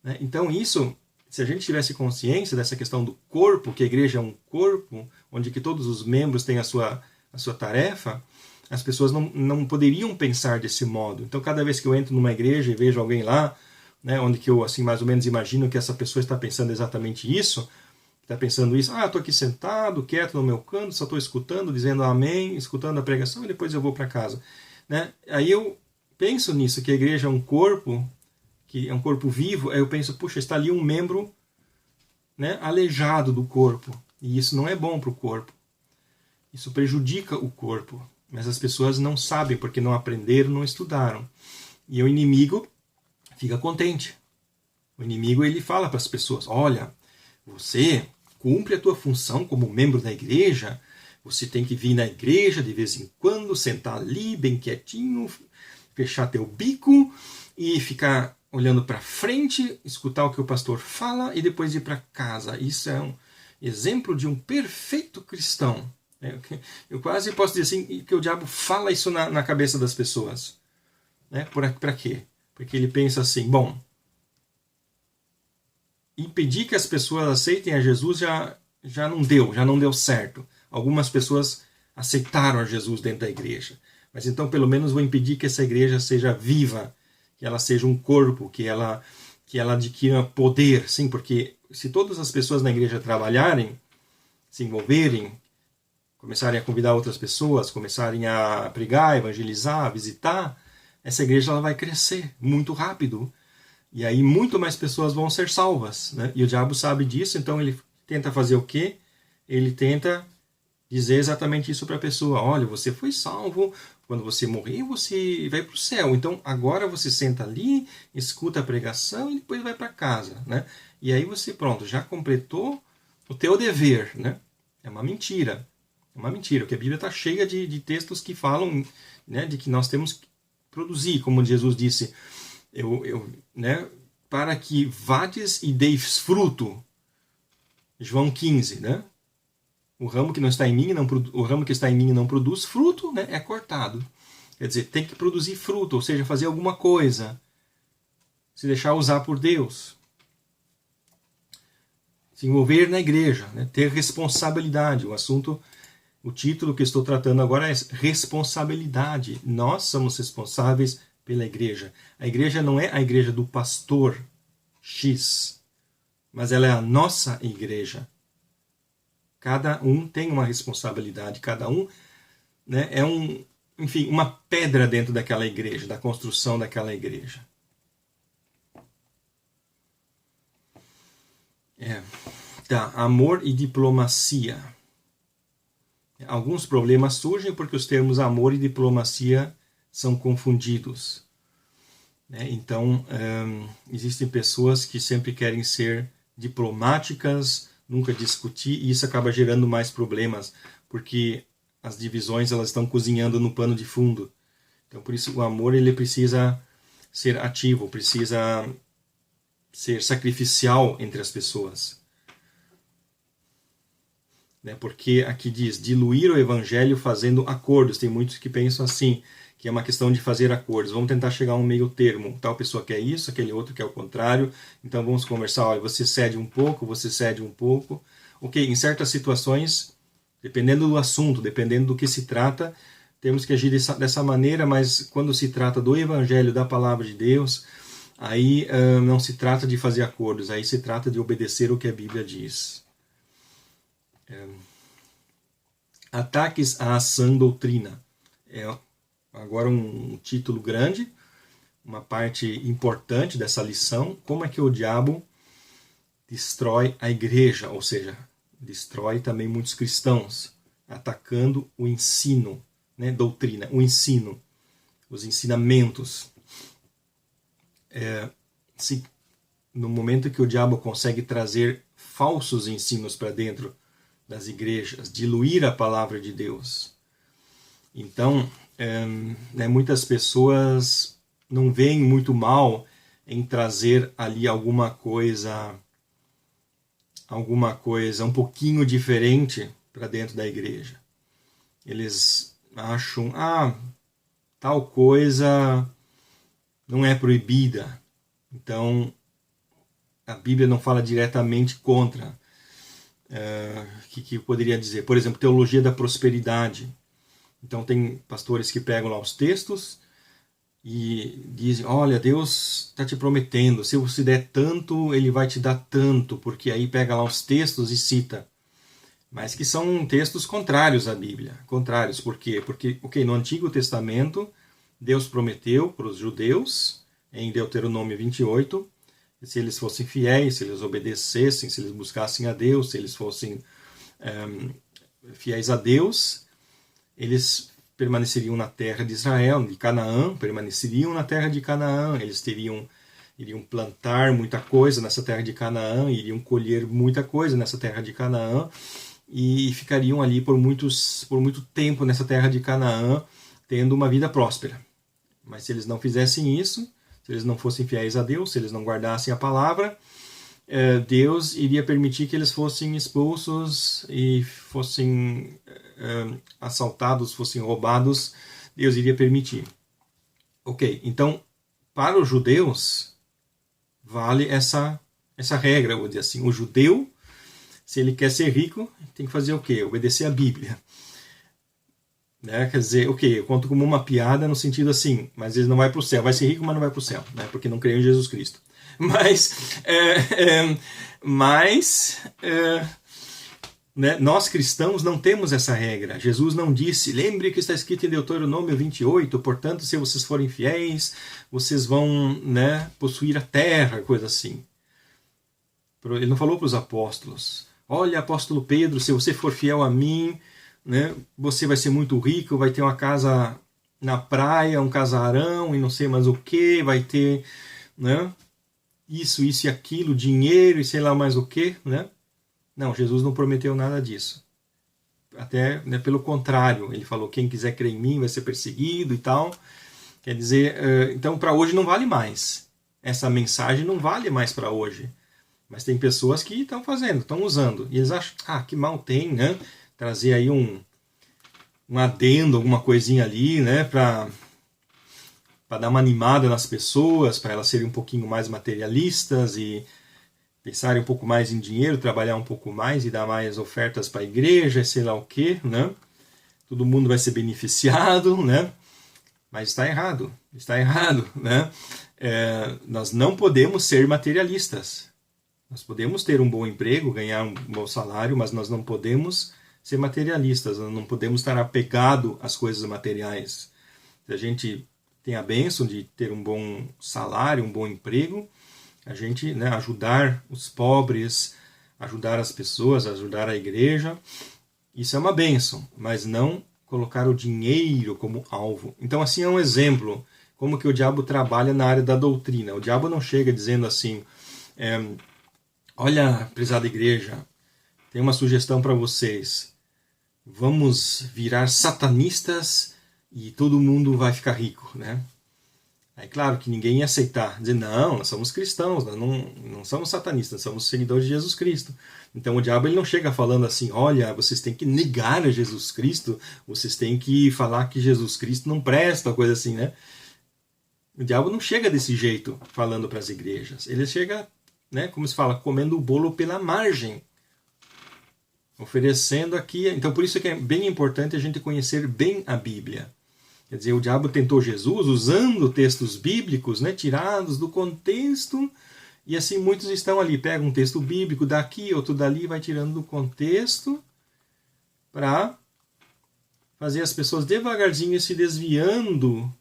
Né? Então isso, se a gente tivesse consciência dessa questão do corpo, que a igreja é um corpo, onde que todos os membros têm a sua tarefa, as pessoas não poderiam pensar desse modo. Então cada vez que eu entro numa igreja e vejo alguém lá, né, onde que eu assim mais ou menos imagino que essa pessoa está pensando exatamente isso, está pensando isso, eu estou aqui sentado, quieto no meu canto, só estou escutando, dizendo amém, escutando a pregação e depois eu vou para casa. Né? Aí eu penso nisso, que a igreja é um corpo, que é um corpo vivo, aí eu penso, puxa, está ali um membro, né, aleijado do corpo, e isso não é bom para o corpo. Isso prejudica o corpo, mas as pessoas não sabem porque não aprenderam, não estudaram. E o inimigo fica contente. O inimigo ele fala para as pessoas, olha, você cumpre a tua função como membro da igreja, você tem que vir na igreja de vez em quando, sentar ali bem quietinho, fechar teu bico e ficar olhando para frente, escutar o que o pastor fala e depois ir para casa. Isso é um exemplo de um perfeito cristão. Eu quase posso dizer assim, que o diabo fala isso na cabeça das pessoas. Né? Para quê? Porque ele pensa assim, bom, impedir que as pessoas aceitem a Jesus já não deu certo. Algumas pessoas aceitaram a Jesus dentro da igreja. Mas então pelo menos vou impedir que essa igreja seja viva, que ela seja um corpo, que ela adquira poder. Sim, porque se todas as pessoas na igreja trabalharem, se envolverem, começarem a convidar outras pessoas, começarem a pregar, evangelizar, visitar, essa igreja ela vai crescer muito rápido. E aí muito mais pessoas vão ser salvas. Né? E o diabo sabe disso, então ele tenta fazer o quê? Ele tenta dizer exatamente isso para a pessoa. Olha, você foi salvo, quando você morrer você vai para o céu. Então agora você senta ali, escuta a pregação e depois vai para casa. Né? E aí você, pronto, já completou o teu dever. Né? É uma mentira. É uma mentira, porque a Bíblia está cheia de textos que falam, né, de que nós temos que produzir, como Jesus disse, né, para que vades e deis fruto. João 15, né? O ramo que não está em mim, o ramo que está em mim não produz fruto, né, é cortado. Quer dizer, tem que produzir fruto, ou seja, fazer alguma coisa. Se deixar usar por Deus. Se envolver na igreja, né, ter responsabilidade. O título que estou tratando agora é responsabilidade. Nós somos responsáveis pela igreja. A igreja não é a igreja do pastor X, mas ela é a nossa igreja. Cada um tem uma responsabilidade, cada um, né, é uma pedra dentro daquela igreja, da construção daquela igreja. Amor e diplomacia. Alguns problemas surgem porque os termos amor e diplomacia são confundidos. Então, existem pessoas que sempre querem ser diplomáticas, nunca discutir, e isso acaba gerando mais problemas, porque as divisões elas estão cozinhando no pano de fundo. Então, por isso, o amor ele precisa ser ativo, precisa ser sacrificial entre as pessoas. Porque aqui diz, diluir o evangelho fazendo acordos. Tem muitos que pensam assim, que é uma questão de fazer acordos. Vamos tentar chegar a um meio termo. Tal pessoa quer isso, aquele outro quer o contrário. Então vamos conversar. Olha, você cede um pouco, você cede um pouco. Ok, em certas situações, dependendo do assunto, dependendo do que se trata, temos que agir dessa maneira, mas quando se trata do evangelho, da palavra de Deus, aí não se trata de fazer acordos, aí se trata de obedecer o que a Bíblia diz. Ataques à sã doutrina. Agora um título grande, uma parte importante dessa lição, como é que o diabo destrói a igreja, ou seja, destrói também muitos cristãos, atacando o ensino, né, doutrina, o ensino, os ensinamentos. No momento que o diabo consegue trazer falsos ensinos para dentro das igrejas, diluir a palavra de Deus. Então, muitas pessoas não veem muito mal em trazer ali alguma coisa um pouquinho diferente, para dentro da igreja. Eles acham, tal coisa não é proibida. Então, a Bíblia não fala diretamente contra. Que eu poderia dizer? Por exemplo, teologia da prosperidade. Então, tem pastores que pegam lá os textos e dizem, olha, Deus está te prometendo, se você der tanto, Ele vai te dar tanto, porque aí pega lá os textos e cita. Mas que são textos contrários à Bíblia. Contrários, por quê? Porque, no Antigo Testamento, Deus prometeu para os judeus, em Deuteronômio 28, se eles fossem fiéis, se eles obedecessem, se eles buscassem a Deus, se eles fossem fiéis a Deus, eles permaneceriam na terra de Israel, de Canaã, permaneceriam na terra de Canaã, eles iriam plantar muita coisa nessa terra de Canaã, iriam colher muita coisa nessa terra de Canaã, e ficariam ali por muito tempo nessa terra de Canaã, tendo uma vida próspera. Mas se eles não fizessem isso, se eles não fossem fiéis a Deus, se eles não guardassem a palavra, Deus iria permitir que eles fossem expulsos e fossem assaltados, fossem roubados. Deus iria permitir. Ok, então, para os judeus, vale essa regra, vou dizer assim. O judeu, se ele quer ser rico, tem que fazer o quê? Obedecer a Bíblia. Né? Quer dizer, eu conto como uma piada no sentido assim, mas ele não vai para o céu. Vai ser rico, mas não vai para o céu, né? Porque não crê em Jesus Cristo. Né? Nós cristãos não temos essa regra. Jesus não disse, lembre que está escrito em Deuteronômio 28, portanto, se vocês forem fiéis, vocês vão, né, possuir a terra, coisa assim. Ele não falou para os apóstolos, olha, apóstolo Pedro, se você for fiel a mim, né, você vai ser muito rico, vai ter uma casa na praia, um casarão e não sei mais o que, vai ter, né, isso e aquilo, dinheiro e sei lá mais o que, né? Não, Jesus não prometeu nada disso. Até, né, pelo contrário, ele falou, quem quiser crer em mim vai ser perseguido e tal. Quer dizer, então para hoje não vale mais. Essa mensagem não vale mais para hoje. Mas tem pessoas que estão fazendo, estão usando. E eles acham, que mal tem, né? Trazer aí um adendo, alguma coisinha ali, né? Para dar uma animada nas pessoas, para elas serem um pouquinho mais materialistas e pensarem um pouco mais em dinheiro, trabalhar um pouco mais e dar mais ofertas para a igreja, sei lá o quê, né? Todo mundo vai ser beneficiado, né? Mas está errado, né? Nós não podemos ser materialistas. Nós podemos ter um bom emprego, ganhar um bom salário, mas nós não podemos ser materialistas, nós não podemos estar apegado às coisas materiais. Se a gente tem a bênção de ter um bom salário, um bom emprego, a gente, né, ajudar os pobres, ajudar as pessoas, ajudar a igreja, isso é uma bênção, mas não colocar o dinheiro como alvo. Então, assim, é um exemplo como que o diabo trabalha na área da doutrina. O diabo não chega dizendo assim, olha, prezada igreja, tem uma sugestão para vocês, vamos virar satanistas e todo mundo vai ficar rico, né? É claro que ninguém ia aceitar, dizer, não, nós somos cristãos, nós não somos satanistas, nós somos seguidores de Jesus Cristo. Então o diabo ele não chega falando assim, olha, vocês têm que negar a Jesus Cristo, vocês têm que falar que Jesus Cristo não presta, coisa assim, né? O diabo não chega desse jeito falando para as igrejas, ele chega, né, como se fala, comendo o bolo pela margem, oferecendo aqui. Então por isso que é bem importante a gente conhecer bem a Bíblia. Quer dizer, o diabo tentou Jesus usando textos bíblicos, né, tirados do contexto, e assim muitos estão ali, pegam um texto bíblico daqui, outro dali, vai tirando do contexto para fazer as pessoas devagarzinho se desviando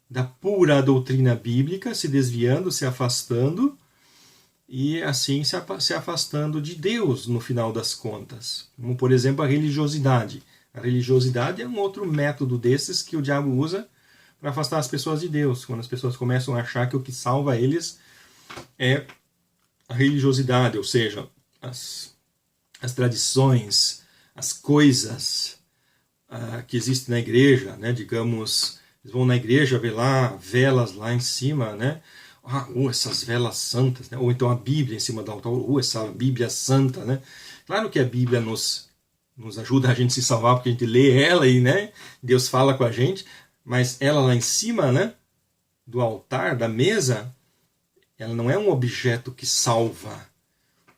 da pura doutrina bíblica, se desviando, se afastando, e assim se afastando de Deus no final das contas. Como, por exemplo, a religiosidade. A religiosidade é um outro método desses que o diabo usa para afastar as pessoas de Deus. Quando as pessoas começam a achar que o que salva eles é a religiosidade, ou seja, as tradições, as coisas que existem na igreja, né? Digamos, eles vão na igreja ver lá velas lá em cima, né? Essas velas santas, né? Ou então a Bíblia em cima do altar, essa Bíblia santa, né? Claro que a Bíblia nos ajuda a gente se salvar, porque a gente lê ela e, né, Deus fala com a gente, mas ela lá em cima, né, do altar, da mesa, ela não é um objeto que salva.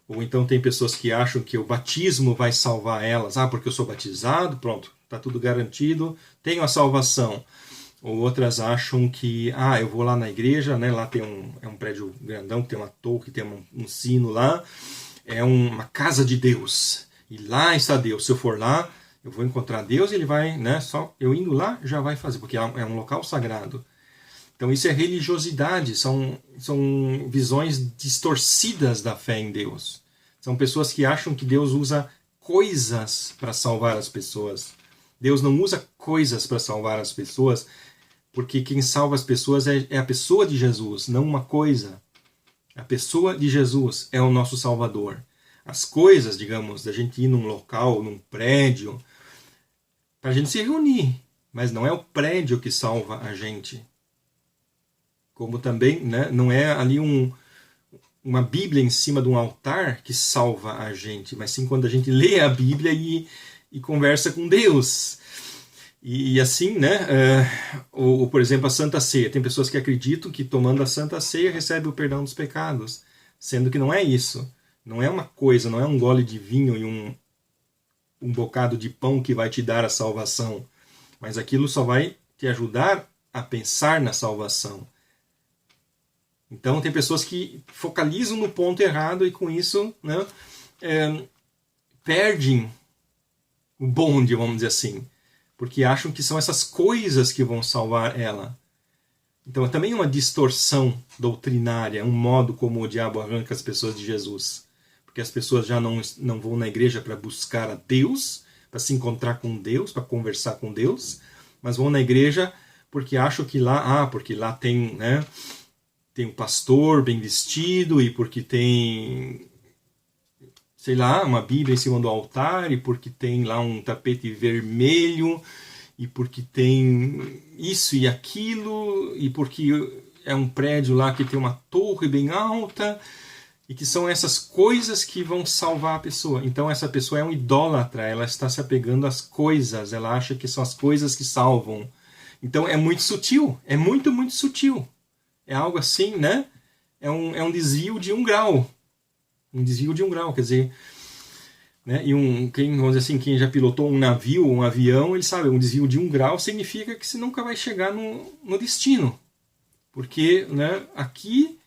Ou então tem pessoas que acham que o batismo vai salvar elas. Ah, porque eu sou batizado, pronto, está tudo garantido, tenho a salvação. Ou outras acham que, eu vou lá na igreja, né, lá tem um prédio grandão, que tem uma torre, tem um sino lá, é uma casa de Deus. E lá está Deus. Se eu for lá, eu vou encontrar Deus e ele vai, né, só eu indo lá já vai fazer, porque é um local sagrado. Então isso é religiosidade, são visões distorcidas da fé em Deus. São pessoas que acham que Deus usa coisas para salvar as pessoas. Deus não usa coisas para salvar as pessoas, porque quem salva as pessoas é a pessoa de Jesus, não uma coisa. A pessoa de Jesus é o nosso Salvador. As coisas, digamos, da gente ir num local, num prédio, para a gente se reunir, mas não é o prédio que salva a gente. Como também, né, não é ali uma Bíblia em cima de um altar que salva a gente, mas sim quando a gente lê a Bíblia e conversa com Deus. E assim, né, ou por exemplo a Santa Ceia. Tem pessoas que acreditam que tomando a Santa Ceia recebe o perdão dos pecados, sendo que não é isso. Não é uma coisa, não é um gole de vinho e um bocado de pão que vai te dar a salvação, mas aquilo só vai te ajudar a pensar na salvação. Então tem pessoas que focalizam no ponto errado e com isso, né, perdem o bonde, vamos dizer assim, porque acham que são essas coisas que vão salvar ela. Então também é uma distorção doutrinária, um modo como o diabo arranca as pessoas de Jesus. Porque as pessoas já não vão na igreja para buscar a Deus, para se encontrar com Deus, para conversar com Deus, mas vão na igreja porque acham que lá, porque lá tem, né, tem um pastor bem vestido, e porque tem, sei lá, uma Bíblia em cima do altar, e porque tem lá um tapete vermelho, e porque tem isso e aquilo, e porque é um prédio lá que tem uma torre bem alta, e que são essas coisas que vão salvar a pessoa. Então essa pessoa é um idólatra, ela está se apegando às coisas, ela acha que são as coisas que salvam. Então é muito sutil, é muito, muito sutil. É algo assim, né? É um desvio de 1 grau. Um desvio de 1 grau, quer dizer, né? E vamos dizer assim, quem já pilotou um navio, um avião, ele sabe, um desvio de 1 grau significa que você nunca vai chegar no destino. Porque, né, aqui,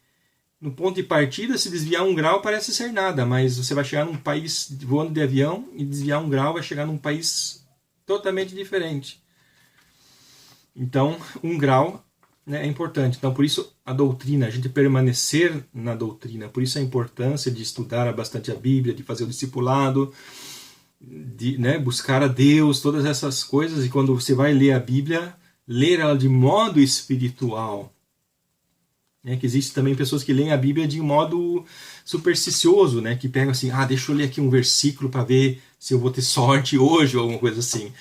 no ponto de partida, se desviar 1 grau parece ser nada, mas você vai chegar num país voando de avião e desviar 1 grau vai chegar num país totalmente diferente. Então, 1 grau, né, é importante. Então, por isso a doutrina, a gente permanecer na doutrina, por isso a importância de estudar bastante a Bíblia, de fazer o discipulado, de, né, buscar a Deus, todas essas coisas. E quando você vai ler a Bíblia, ler ela de modo espiritual. Né, que existe também pessoas que leem a Bíblia de modo supersticioso, né, que pegam assim, deixa eu ler aqui um versículo para ver se eu vou ter sorte hoje, ou alguma coisa assim.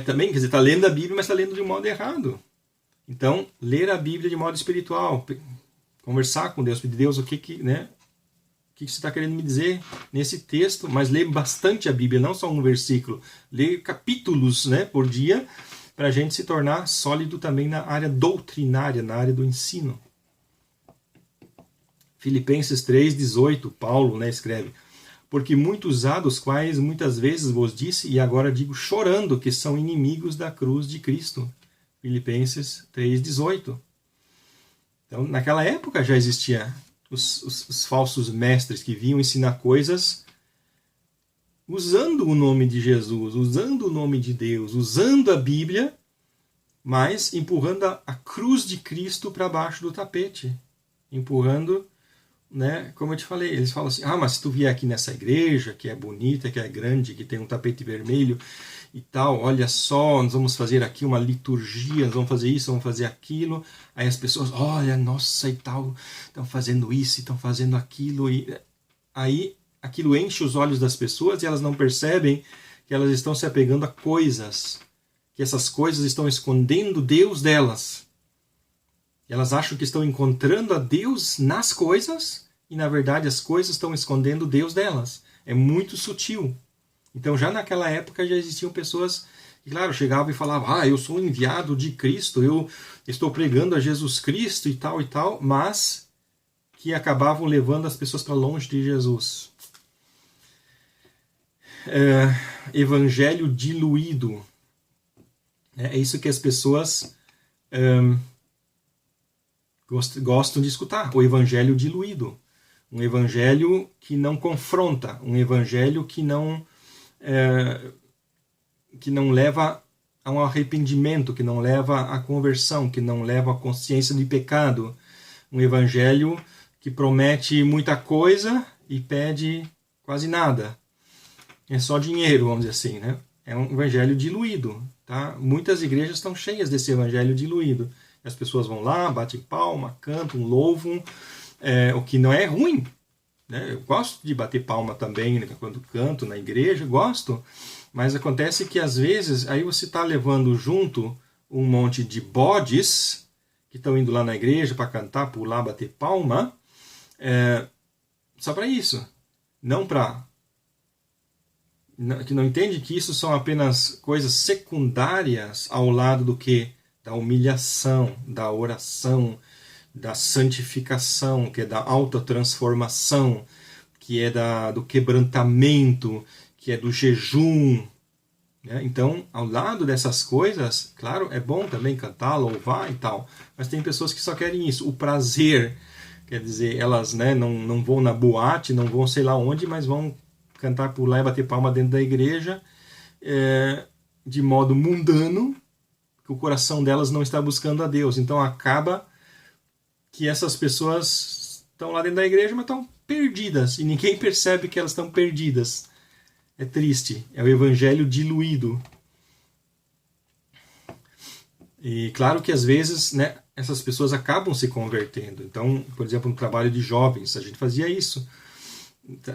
Também, quer dizer, está lendo a Bíblia, mas está lendo de modo errado. Então, ler a Bíblia de modo espiritual, conversar com Deus, pedir Deus o que você está querendo me dizer nesse texto, mas ler bastante a Bíblia, não só um versículo, ler capítulos, né, por dia, para a gente se tornar sólido também na área doutrinária, na área do ensino. Filipenses 3,18, Paulo, né, escreve: porque muitos há dos quais muitas vezes vos disse, e agora digo chorando, que são inimigos da cruz de Cristo. Filipenses 3,18. Então, naquela época já existia os falsos mestres que vinham ensinar coisas usando o nome de Jesus, usando o nome de Deus, usando a Bíblia, mas empurrando a cruz de Cristo para baixo do tapete. Empurrando, né, como eu te falei, eles falam assim, mas se tu vier aqui nessa igreja, que é bonita, que é grande, que tem um tapete vermelho e tal, olha só, nós vamos fazer aqui uma liturgia, nós vamos fazer isso, vamos fazer aquilo. Aí as pessoas, olha, nossa, e tal, estão fazendo isso, estão fazendo aquilo. E aí aquilo enche os olhos das pessoas e elas não percebem que elas estão se apegando a coisas, que essas coisas estão escondendo Deus delas. Elas acham que estão encontrando a Deus nas coisas e, na verdade, as coisas estão escondendo Deus delas. é muito sutil. Então já naquela época já existiam pessoas que, claro, chegavam e falavam, eu sou enviado de Cristo, eu estou pregando a Jesus Cristo e tal, mas que acabavam levando as pessoas para longe de Jesus. Evangelho diluído. É isso que as pessoas gostam de escutar. O evangelho diluído. Um evangelho que não confronta. Um evangelho que não leva a um arrependimento, que não leva à conversão, que não leva à consciência de pecado. Um evangelho que promete muita coisa e pede quase nada. É só dinheiro, vamos dizer assim, né? É um evangelho diluído, tá? Muitas igrejas estão cheias desse evangelho diluído. As pessoas vão lá, batem palma, cantam, louvam, o que não é ruim, né? Eu gosto de bater palma também, né? Quando canto na igreja, gosto, mas acontece que às vezes aí você está levando junto um monte de bodes que estão indo lá na igreja para cantar, pular, bater palma, só para isso, não para... que não entende que isso são apenas coisas secundárias ao lado do que? Da humilhação, da oração, da santificação, que é da autotransformação, que é do quebrantamento, que é do jejum. Né? Então, ao lado dessas coisas, claro, é bom também cantar, louvar e tal, mas tem pessoas que só querem isso, o prazer. Quer dizer, elas, né, não vão na boate, não vão sei lá onde, mas vão cantar, pular e bater palma dentro da igreja, de modo mundano, que o coração delas não está buscando a Deus. Então acaba que essas pessoas estão lá dentro da igreja, mas estão perdidas, e ninguém percebe que elas estão perdidas. É triste, é o evangelho diluído. E claro que às vezes, né, essas pessoas acabam se convertendo. Então, por exemplo, no trabalho de jovens, a gente fazia isso.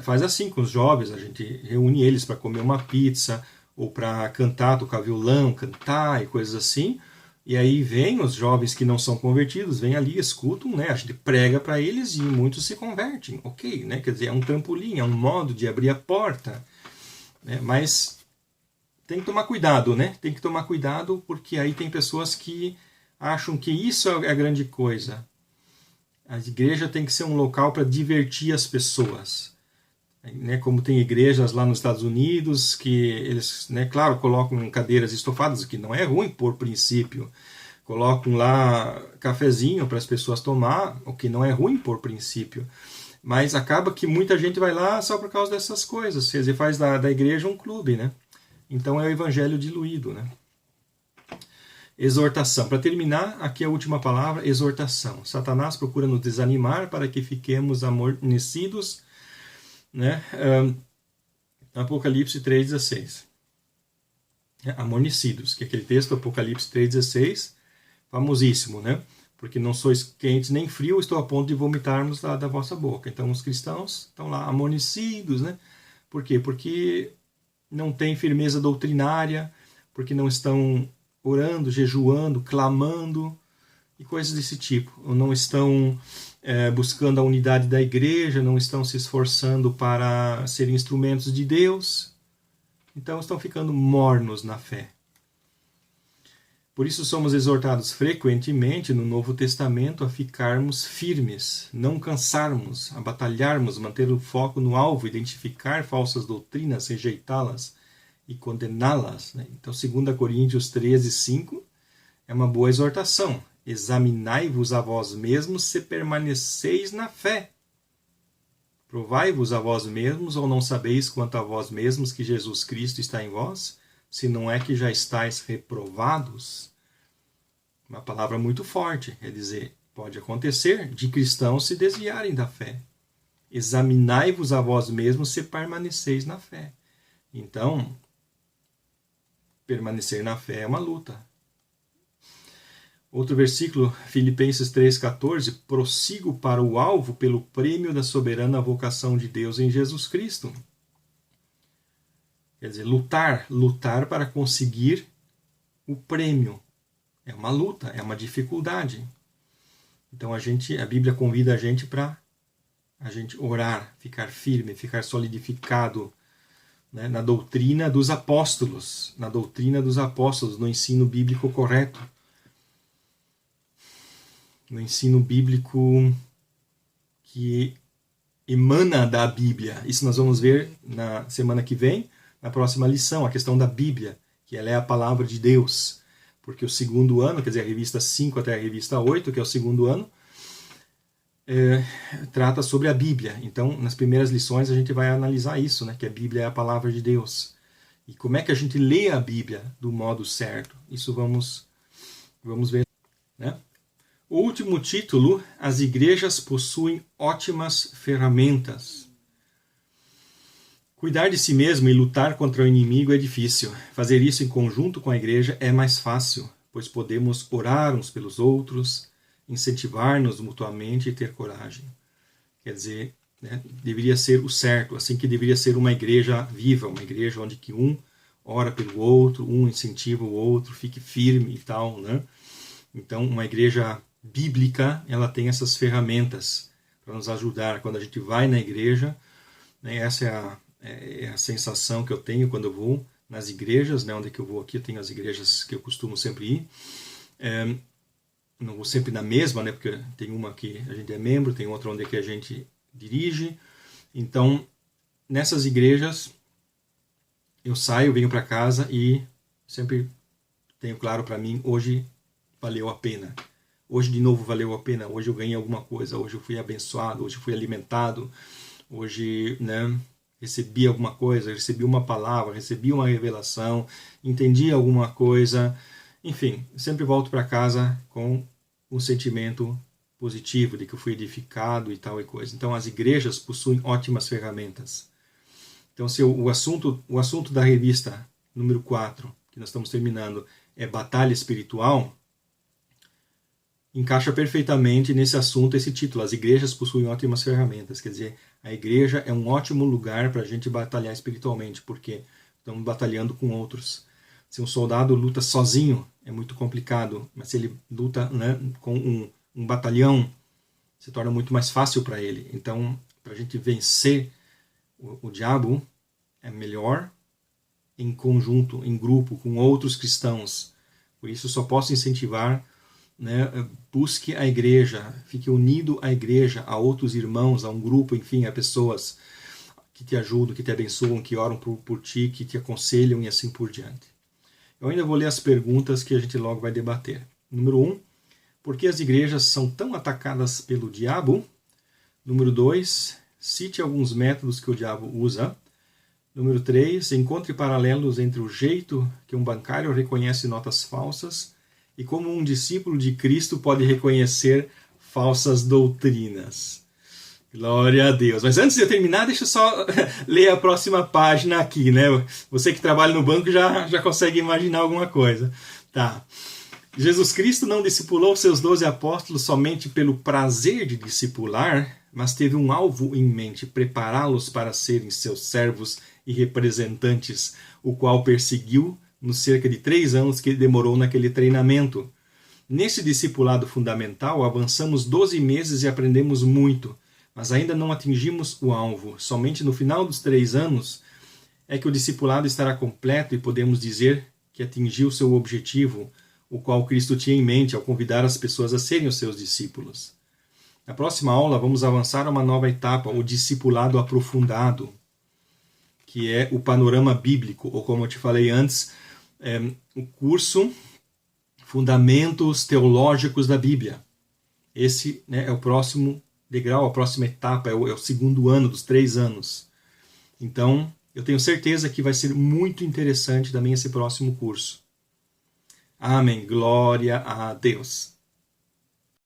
Faz assim com os jovens, a gente reúne eles para comer uma pizza, ou para cantar, tocar violão, cantar e coisas assim. E aí vem os jovens que não são convertidos, vêm ali, escutam, né? A gente prega para eles e muitos se convertem. Ok, né? Quer dizer, é um trampolim, é um modo de abrir a porta. Né? Mas tem que tomar cuidado, né? Tem que tomar cuidado porque aí tem pessoas que acham que isso é a grande coisa. A igreja tem que ser um local para divertir as pessoas. Né, como tem igrejas lá nos Estados Unidos que eles, né, claro, colocam cadeiras estofadas, o que não é ruim por princípio, colocam lá cafezinho para as pessoas tomar, o que não é ruim por princípio, mas acaba que muita gente vai lá só por causa dessas coisas, quer dizer, faz da igreja um clube, né? Então é o evangelho diluído, né? Exortação. Para terminar, aqui a última palavra, exortação. Satanás procura nos desanimar para que fiquemos amortecidos, né? Apocalipse 3,16. Amornecidos, que é aquele texto, Apocalipse 3,16, famosíssimo, né? Porque não sois quentes nem frio, estou a ponto de vomitarmos da vossa boca. Então os cristãos estão lá amornecidos, né? Por quê? Porque não têm firmeza doutrinária, porque não estão orando, jejuando, clamando e coisas desse tipo. Ou não estão buscando a unidade da igreja, não estão se esforçando para serem instrumentos de Deus, então estão ficando mornos na fé. Por isso somos exortados frequentemente no Novo Testamento a ficarmos firmes, não cansarmos, a batalharmos, manter o foco no alvo, identificar falsas doutrinas, rejeitá-las e condená-las. Né? Então 2 Coríntios 13:5 é uma boa exortação. Examinai-vos a vós mesmos se permaneceis na fé. Provai-vos a vós mesmos, ou não sabeis quanto a vós mesmos que Jesus Cristo está em vós, se não é que já estáis reprovados? Uma palavra muito forte, quer dizer, pode acontecer de cristãos se desviarem da fé. Examinai-vos a vós mesmos se permaneceis na fé. Então, permanecer na fé é uma luta. Outro versículo, Filipenses 3,14, prossigo para o alvo pelo prêmio da soberana vocação de Deus em Jesus Cristo. Quer dizer, lutar para conseguir o prêmio. É uma luta, é uma dificuldade. Então a Bíblia convida a gente para a gente orar, ficar firme, ficar solidificado, né, na doutrina dos apóstolos, no ensino bíblico correto, no ensino bíblico que emana da Bíblia. Isso nós vamos ver na semana que vem, na próxima lição, a questão da Bíblia, que ela é a palavra de Deus. Porque o segundo ano, quer dizer, a revista 5 até a revista 8, que é o segundo ano, trata sobre a Bíblia. Então, nas primeiras lições, a gente vai analisar isso, né? Que a Bíblia é a palavra de Deus. E como é que a gente lê a Bíblia do modo certo? Isso vamos ver, né? O último título, as igrejas possuem ótimas ferramentas. Cuidar de si mesmo e lutar contra o inimigo é difícil. Fazer isso em conjunto com a igreja é mais fácil, pois podemos orar uns pelos outros, incentivar-nos mutuamente e ter coragem. Quer dizer, né, deveria ser o certo, assim que deveria ser uma igreja viva, uma igreja onde que um ora pelo outro, um incentiva o outro, fique firme e tal, né? Então, uma igreja bíblica, ela tem essas ferramentas para nos ajudar quando a gente vai na igreja, né? Essa é a sensação que eu tenho quando eu vou nas igrejas, né? Onde é que eu vou aqui, eu tenho as igrejas que eu costumo sempre ir, não vou sempre na mesma, né? Porque tem uma que a gente é membro, tem outra onde é que a gente dirige. Então, nessas igrejas, eu saio, venho para casa e sempre tenho claro para mim, hoje valeu a pena. Hoje de novo valeu a pena, hoje eu ganhei alguma coisa, hoje eu fui abençoado, hoje eu fui alimentado, hoje, né, recebi alguma coisa, recebi uma palavra, recebi uma revelação, entendi alguma coisa. Enfim, sempre volto para casa com um sentimento positivo de que eu fui edificado e tal e coisa. Então as igrejas possuem ótimas ferramentas. Então se o assunto da revista número 4, que nós estamos terminando, é batalha espiritual, encaixa perfeitamente nesse assunto, esse título. As igrejas possuem ótimas ferramentas. Quer dizer, a igreja é um ótimo lugar para a gente batalhar espiritualmente, porque estamos batalhando com outros. Se um soldado luta sozinho, é muito complicado, mas se ele luta, né, com um batalhão, se torna muito mais fácil para ele. Então, para a gente vencer o diabo, é melhor em conjunto, em grupo, com outros cristãos. Por isso, só posso incentivar, né, busque a igreja, fique unido à igreja, a outros irmãos, a um grupo, enfim, a pessoas que te ajudam, que te abençoam, que oram por ti, que te aconselham e assim por diante. Eu ainda vou ler as perguntas que a gente logo vai debater. Número 1, por que as igrejas são tão atacadas pelo diabo? Número 2, cite alguns métodos que o diabo usa. Número 3, encontre paralelos entre o jeito que um bancário reconhece notas falsas e como um discípulo de Cristo pode reconhecer falsas doutrinas. Glória a Deus. Mas antes de eu terminar, deixa eu só ler a próxima página aqui, né? Você que trabalha no banco já consegue imaginar alguma coisa. Tá. Jesus Cristo não discipulou seus 12 apóstolos somente pelo prazer de discipular, mas teve um alvo em mente, prepará-los para serem seus servos e representantes, o qual perseguiu nos cerca de 3 anos que demorou naquele treinamento. Nesse discipulado fundamental, avançamos 12 meses e aprendemos muito, mas ainda não atingimos o alvo. Somente no final dos 3 anos é que o discipulado estará completo e podemos dizer que atingiu seu objetivo, o qual Cristo tinha em mente ao convidar as pessoas a serem os seus discípulos. Na próxima aula vamos avançar a uma nova etapa, o discipulado aprofundado, que é o panorama bíblico, ou como eu te falei antes, o curso Fundamentos Teológicos da Bíblia. Esse, né, é o próximo degrau, a próxima etapa, é o segundo ano dos 3 anos. Então, eu tenho certeza que vai ser muito interessante também esse próximo curso. Amém. Glória a Deus.